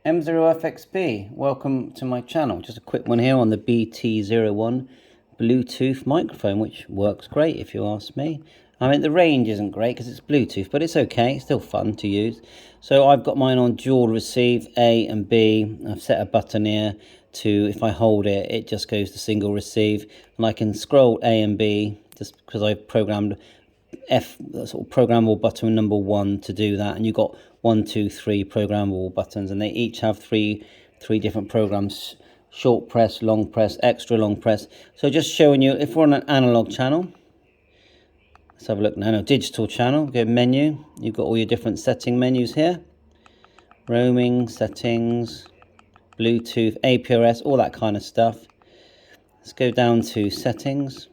M0FXB, welcome to my channel. Just a quick one here on the BT-01 Bluetooth microphone, which works great if you ask me. I mean, the range isn't great because it's Bluetooth, but it's okay, it's still fun to use. So I've got mine on dual receive, A and B. I've set a button here to, if I hold it, it just goes to single receive. And I can scroll A and B just because I've programmed sort of programmable button number 1 to do that, and you've got 1, 2, 3 programmable buttons, and they each have three different programs: short press, long press, extra long press. So just showing you, if we're on an analog channel, let's have a look now. No, digital channel, go menu, you've got all your different setting menus here: roaming, settings, Bluetooth, APRS, all that kind of stuff. Let's go down to settings.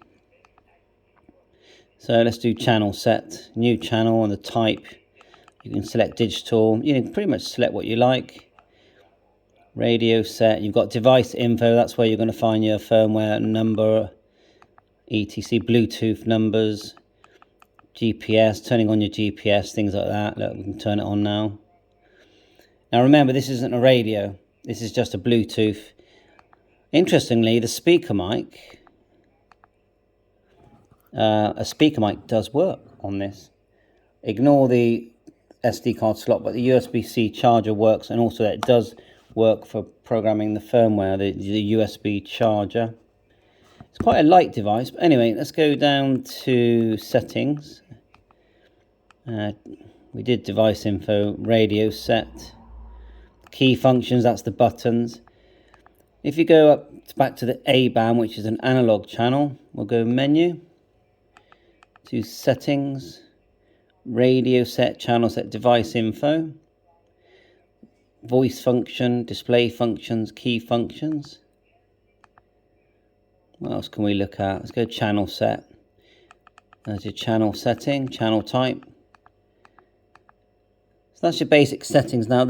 So let's do channel set, new channel, and the type. You can select digital. You can pretty much select what you like. Radio set. You've got device info. That's where you're going to find your firmware number, etc. Bluetooth numbers, GPS, turning on your GPS, things like that. Look, we can turn it on now. Now remember, this isn't a radio. This is just a Bluetooth. Interestingly, the speaker mic. A speaker mic does work on this. Ignore the SD card slot, but the USB-C charger works, and also it does work for programming the firmware, the USB charger. It's quite a light device, but anyway, let's go down to settings. We did device info, radio set, key functions, that's the buttons. If you go up back to the A band, which is an analog channel, we'll go menu, to settings, radio set, channel set, device info, voice function, display functions, key functions. What else can we look at? Let's go channel set. There's your channel setting, channel type. So that's your basic settings. Now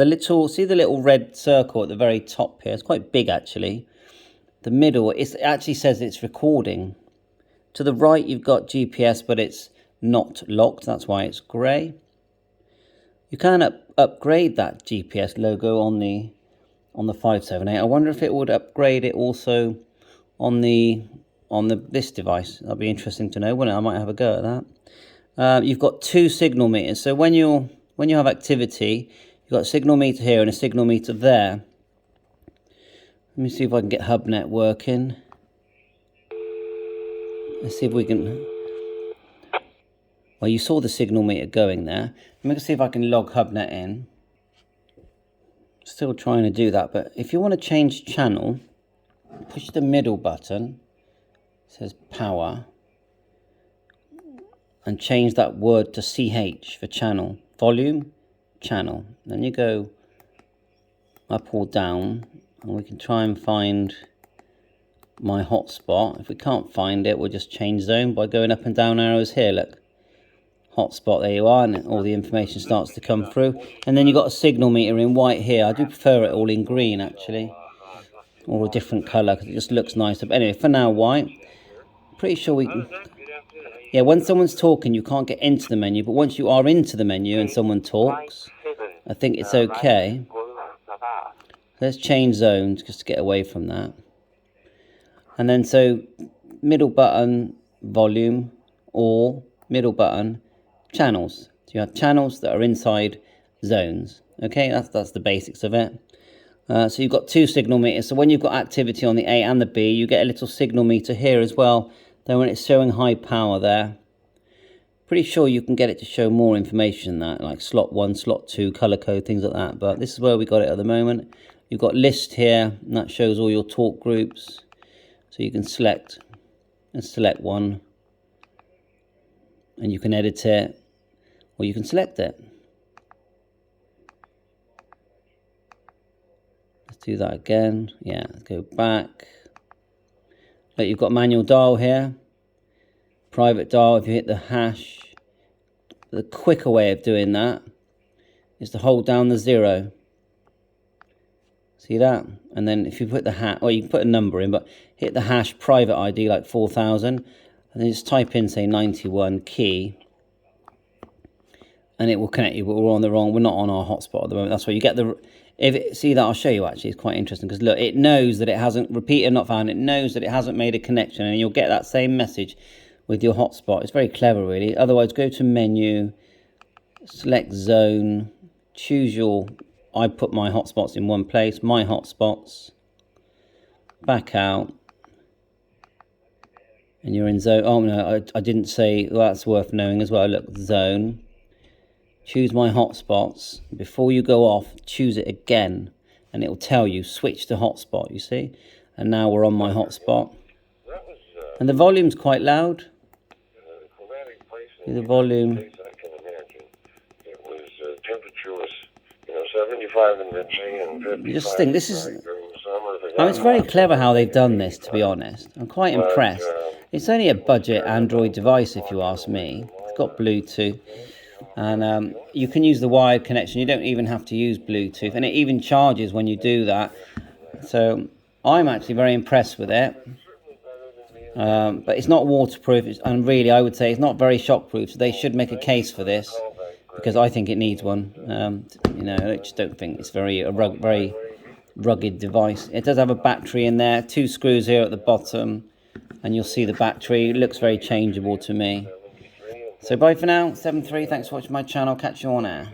see the little red circle at the very top here? It's quite big actually. The middle, it actually says it's recording. To the right, you've got GPS, but it's not locked. That's why it's grey. You can upgrade that GPS logo on the 578. I wonder if it would upgrade it also on this device. That'd be interesting to know, wouldn't it? I might have a go at that. You've got 2 signal meters. So when you have activity, you've got a signal meter here and a signal meter there. Let me see if I can get HubNet working. Let's see if we can. Well, you saw the signal meter going there. Let me see if I can log HubNet in. Still trying to do that, but if you want to change channel, push the middle button. It says power. And change that word to CH for channel. Volume, channel. Then you go up or down, and we can try and find my hotspot. If we can't find it, we'll just change zone by going up and down arrows here. Look, hotspot, there you are, and all the information starts to come through. And then you've got a signal meter in white here. I do prefer it all in green actually, or a different colour because it just looks nicer. But anyway, for now white. Pretty sure we can. Yeah, when someone's talking, you can't get into the menu, but once you are into the menu and someone talks, I think it's okay. Let's change zones just to get away from that. And then so middle button volume, or middle button channels. So you have channels that are inside zones. Okay, that's the basics of it. So you've got 2 signal meters. So when you've got activity on the A and the B, you get a little signal meter here as well. Then when it's showing high power there, pretty sure you can get it to show more information than that, like slot 1, slot 2, color code, things like that. But this is where we got it at the moment. You've got list here, and that shows all your talk groups. So you can select one, and you can edit it, or you can select it. Let's do that again. Yeah, let's go back. Look, you've got manual dial here, private dial. If you hit the hash, the quicker way of doing that is to hold down the 0. See that? And then if you put the hash, or you can put a number in, but hit the hash private ID like 4000, and then just type in, say, 91 key, and it will connect you. But we're not on our hotspot at the moment. That's why you get See that, I'll show you actually, it's quite interesting because look, it knows that it hasn't, repeater not found, it knows that it hasn't made a connection, and you'll get that same message with your hotspot. It's very clever really. Otherwise, go to menu, select zone, choose your, I put my hotspots in one place, my hotspots, back out, and you're in zone. Oh no, I didn't say, well, that's worth knowing as well. Look, zone, choose my hotspots. Before you go off, choose it again, and it will tell you switch to hotspot, you see. And now we're on my hotspot, and the volume's quite loud. The volume, temperature was, 75 in Vinci and 55. You just think this is, it's very clever how they've done this, to be honest. I'm quite impressed. It's only a budget Android device, if you ask me. It's got Bluetooth, and you can use the wired connection. You don't even have to use Bluetooth, and it even charges when you do that. So I'm actually very impressed with it. But it's not waterproof, and really I would say it's not very shockproof, so they should make a case for this, because I think it needs one. I just don't think it's very rugged device. It does have a battery in there, 2 screws here at the bottom, and you'll see the battery. It looks very changeable to me. So bye for now, 7.3, thanks for watching my channel, catch you on air.